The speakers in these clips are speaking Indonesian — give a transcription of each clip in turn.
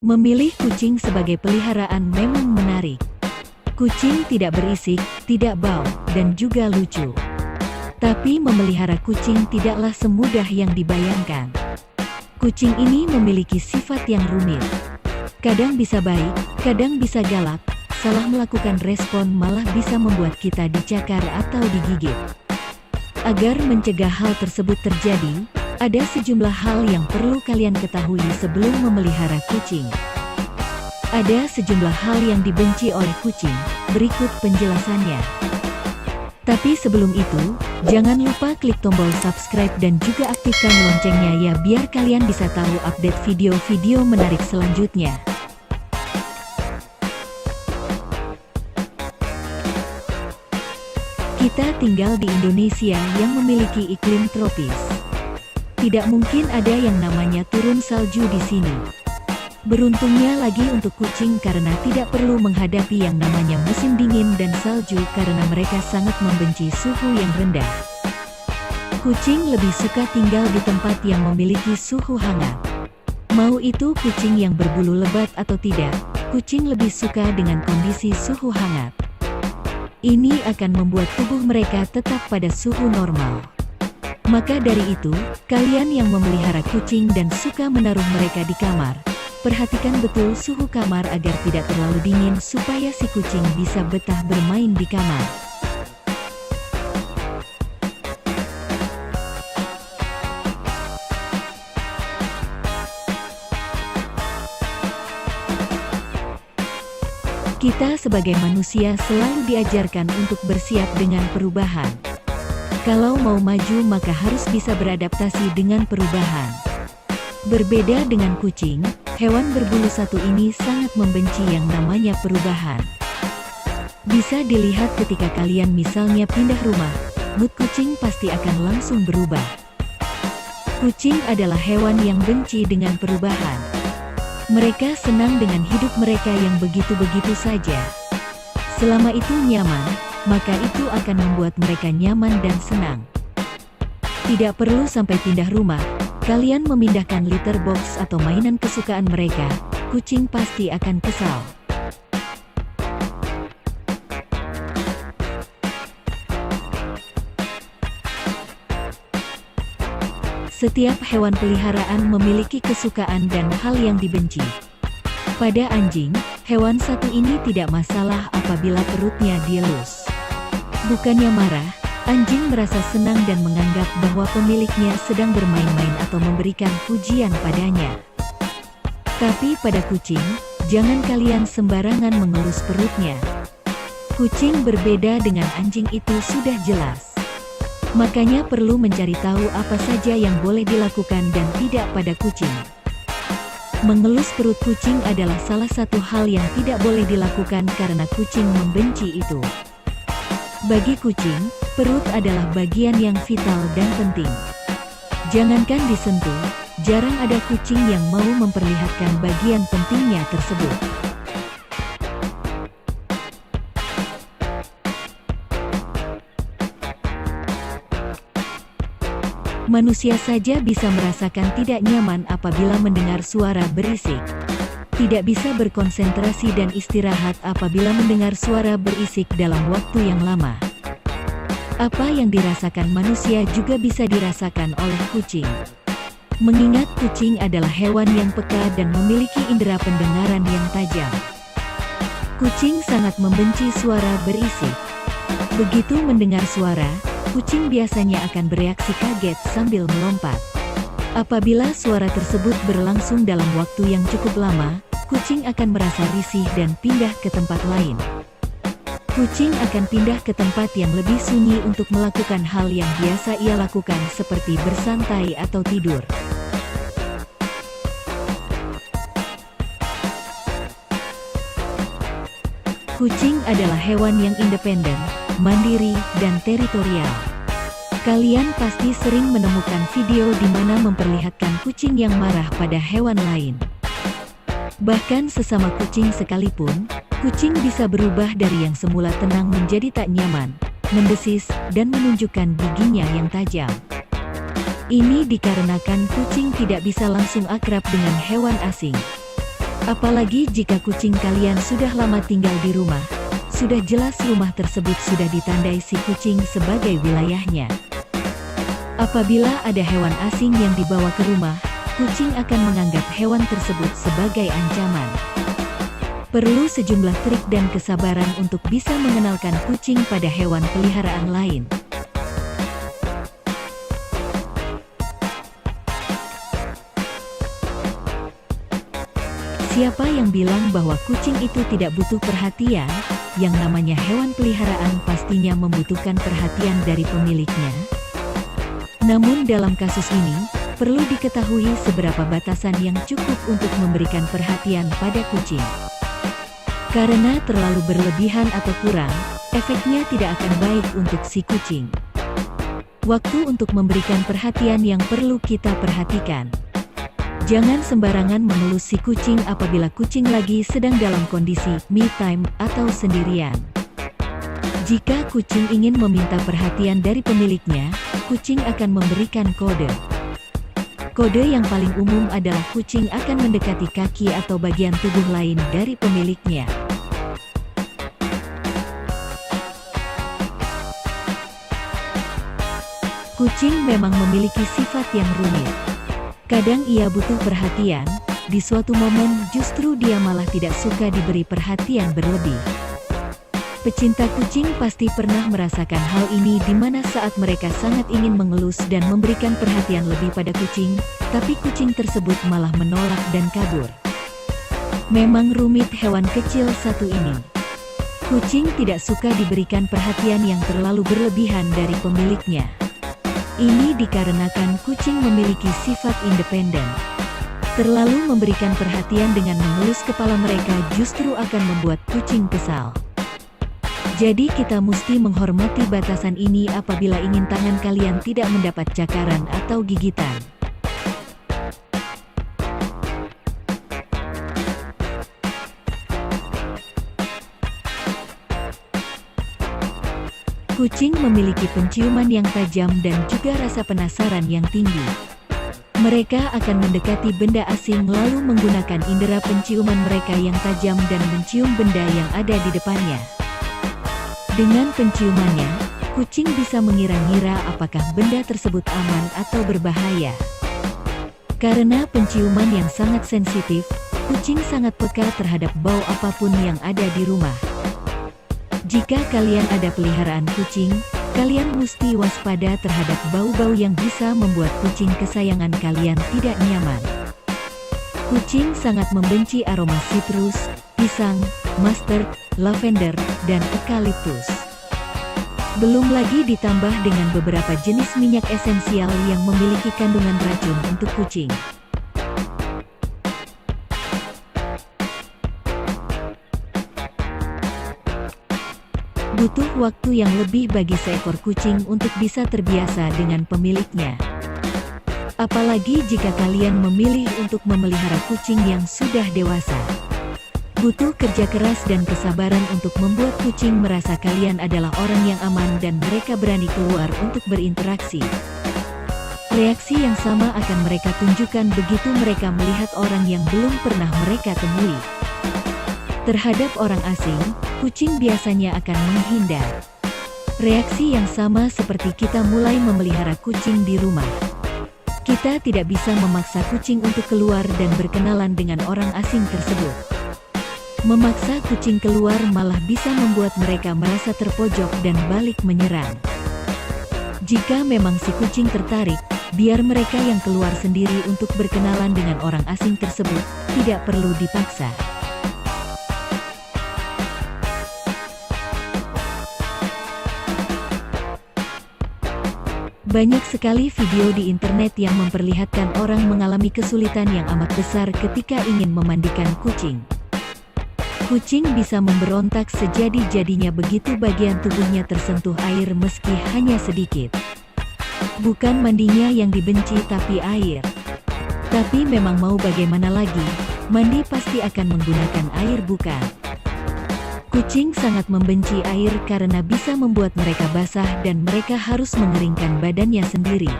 Memilih kucing sebagai peliharaan memang menarik. Kucing tidak berisik, tidak bau, dan juga lucu. Tapi memelihara kucing tidaklah semudah yang dibayangkan. Kucing ini memiliki sifat yang rumit. Kadang bisa baik, kadang bisa galak, salah melakukan respon malah bisa membuat kita dicakar atau digigit. Agar mencegah hal tersebut terjadi, ada sejumlah hal yang perlu kalian ketahui sebelum memelihara kucing. Ada sejumlah hal yang dibenci oleh kucing, berikut penjelasannya. Tapi sebelum itu, jangan lupa klik tombol subscribe dan juga aktifkan loncengnya ya biar kalian bisa tahu update video-video menarik selanjutnya. Kita tinggal di Indonesia yang memiliki iklim tropis. Tidak mungkin ada yang namanya turun salju di sini. Beruntungnya lagi untuk kucing karena tidak perlu menghadapi yang namanya musim dingin dan salju karena mereka sangat membenci suhu yang rendah. Kucing lebih suka tinggal di tempat yang memiliki suhu hangat. Mau itu kucing yang berbulu lebat atau tidak, kucing lebih suka dengan kondisi suhu hangat. Ini akan membuat tubuh mereka tetap pada suhu normal. Maka dari itu, kalian yang memelihara kucing dan suka menaruh mereka di kamar, perhatikan betul suhu kamar agar tidak terlalu dingin supaya si kucing bisa betah bermain di kamar. Kita sebagai manusia selalu diajarkan untuk bersiap dengan perubahan. Kalau mau maju maka harus bisa beradaptasi dengan perubahan. Berbeda dengan kucing, hewan berbulu satu ini sangat membenci yang namanya perubahan. Bisa dilihat ketika kalian misalnya pindah rumah, mood kucing pasti akan langsung berubah. Kucing adalah hewan yang benci dengan perubahan. Mereka senang dengan hidup mereka yang begitu-begitu saja. Selama itu nyaman, maka itu akan membuat mereka nyaman dan senang. Tidak perlu sampai pindah rumah. Kalian memindahkan litter box atau mainan kesukaan mereka, kucing pasti akan kesal. Setiap hewan peliharaan memiliki kesukaan dan hal yang dibenci. Pada anjing, hewan satu ini tidak masalah apabila perutnya dielus. Bukannya marah, anjing merasa senang dan menganggap bahwa pemiliknya sedang bermain-main atau memberikan pujian padanya. Tapi pada kucing, jangan kalian sembarangan mengelus perutnya. Kucing berbeda dengan anjing itu sudah jelas. Makanya perlu mencari tahu apa saja yang boleh dilakukan dan tidak pada kucing. Mengelus perut kucing adalah salah satu hal yang tidak boleh dilakukan karena kucing membenci itu. Bagi kucing, perut adalah bagian yang vital dan penting. Jangankan disentuh, jarang ada kucing yang mau memperlihatkan bagian pentingnya tersebut. Manusia saja bisa merasakan tidak nyaman apabila mendengar suara berisik. Tidak bisa berkonsentrasi dan istirahat apabila mendengar suara berisik dalam waktu yang lama. Apa yang dirasakan manusia juga bisa dirasakan oleh kucing. Mengingat kucing adalah hewan yang peka dan memiliki indera pendengaran yang tajam. Kucing sangat membenci suara berisik. Begitu mendengar suara, kucing biasanya akan bereaksi kaget sambil melompat. Apabila suara tersebut berlangsung dalam waktu yang cukup lama, kucing akan merasa risih dan pindah ke tempat lain. Kucing akan pindah ke tempat yang lebih sunyi untuk melakukan hal yang biasa ia lakukan seperti bersantai atau tidur. Kucing adalah hewan yang independen, mandiri, dan teritorial. Kalian pasti sering menemukan video di mana memperlihatkan kucing yang marah pada hewan lain. Bahkan sesama kucing sekalipun, kucing bisa berubah dari yang semula tenang menjadi tak nyaman, mendesis, dan menunjukkan giginya yang tajam. Ini dikarenakan kucing tidak bisa langsung akrab dengan hewan asing. Apalagi jika kucing kalian sudah lama tinggal di rumah, sudah jelas rumah tersebut sudah ditandai si kucing sebagai wilayahnya. Apabila ada hewan asing yang dibawa ke rumah, kucing akan menganggap hewan tersebut sebagai ancaman. Perlu sejumlah trik dan kesabaran untuk bisa mengenalkan kucing pada hewan peliharaan lain. Siapa yang bilang bahwa kucing itu tidak butuh perhatian? Yang namanya hewan peliharaan pastinya membutuhkan perhatian dari pemiliknya. Namun dalam kasus ini, perlu diketahui seberapa batasan yang cukup untuk memberikan perhatian pada kucing. Karena terlalu berlebihan atau kurang, efeknya tidak akan baik untuk si kucing. Waktu untuk memberikan perhatian yang perlu kita perhatikan. Jangan sembarangan mengelus si kucing apabila kucing lagi sedang dalam kondisi me time atau sendirian. Jika kucing ingin meminta perhatian dari pemiliknya, kucing akan memberikan kode. Kode yang paling umum adalah kucing akan mendekati kaki atau bagian tubuh lain dari pemiliknya. Kucing memang memiliki sifat yang rumit. Kadang ia butuh perhatian, di suatu momen justru dia malah tidak suka diberi perhatian berlebih. Pecinta kucing pasti pernah merasakan hal ini di mana saat mereka sangat ingin mengelus dan memberikan perhatian lebih pada kucing, tapi kucing tersebut malah menolak dan kabur. Memang rumit hewan kecil satu ini. Kucing tidak suka diberikan perhatian yang terlalu berlebihan dari pemiliknya. Ini dikarenakan kucing memiliki sifat independen. Terlalu memberikan perhatian dengan mengelus kepala mereka justru akan membuat kucing kesal. Jadi kita mesti menghormati batasan ini apabila ingin tangan kalian tidak mendapat cakaran atau gigitan. Kucing memiliki penciuman yang tajam dan juga rasa penasaran yang tinggi. Mereka akan mendekati benda asing lalu menggunakan indera penciuman mereka yang tajam dan mencium benda yang ada di depannya. Dengan penciumannya, kucing bisa mengira-ngira apakah benda tersebut aman atau berbahaya. Karena penciuman yang sangat sensitif, kucing sangat peka terhadap bau apapun yang ada di rumah. Jika kalian ada peliharaan kucing, kalian mesti waspada terhadap bau-bau yang bisa membuat kucing kesayangan kalian tidak nyaman. Kucing sangat membenci aroma sitrus, pisang, mustard, lavender, dan eukaliptus. Belum lagi ditambah dengan beberapa jenis minyak esensial yang memiliki kandungan racun untuk kucing. Butuh waktu yang lebih bagi seekor kucing untuk bisa terbiasa dengan pemiliknya. Apalagi jika kalian memilih untuk memelihara kucing yang sudah dewasa. Butuh kerja keras dan kesabaran untuk membuat kucing merasa kalian adalah orang yang aman dan mereka berani keluar untuk berinteraksi. Reaksi yang sama akan mereka tunjukkan begitu mereka melihat orang yang belum pernah mereka temui. Terhadap orang asing, kucing biasanya akan menghindar. Reaksi yang sama seperti kita mulai memelihara kucing di rumah. Kita tidak bisa memaksa kucing untuk keluar dan berkenalan dengan orang asing tersebut. Memaksa kucing keluar malah bisa membuat mereka merasa terpojok dan balik menyerang. Jika memang si kucing tertarik, biar mereka yang keluar sendiri untuk berkenalan dengan orang asing tersebut, tidak perlu dipaksa. Banyak sekali video di internet yang memperlihatkan orang mengalami kesulitan yang amat besar ketika ingin memandikan kucing. Kucing bisa memberontak sejadi-jadinya begitu bagian tubuhnya tersentuh air meski hanya sedikit. Bukan mandinya yang dibenci tapi air. Tapi memang mau bagaimana lagi, mandi pasti akan menggunakan air bukan? Kucing sangat membenci air karena bisa membuat mereka basah dan mereka harus mengeringkan badannya sendiri.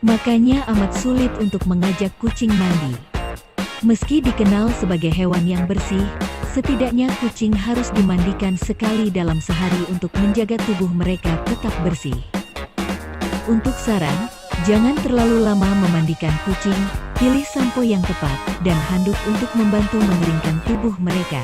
Makanya amat sulit untuk mengajak kucing mandi. Meski dikenal sebagai hewan yang bersih, setidaknya kucing harus dimandikan sekali dalam sehari untuk menjaga tubuh mereka tetap bersih. Untuk saran, jangan terlalu lama memandikan kucing, pilih sampo yang tepat, dan handuk untuk membantu mengeringkan tubuh mereka.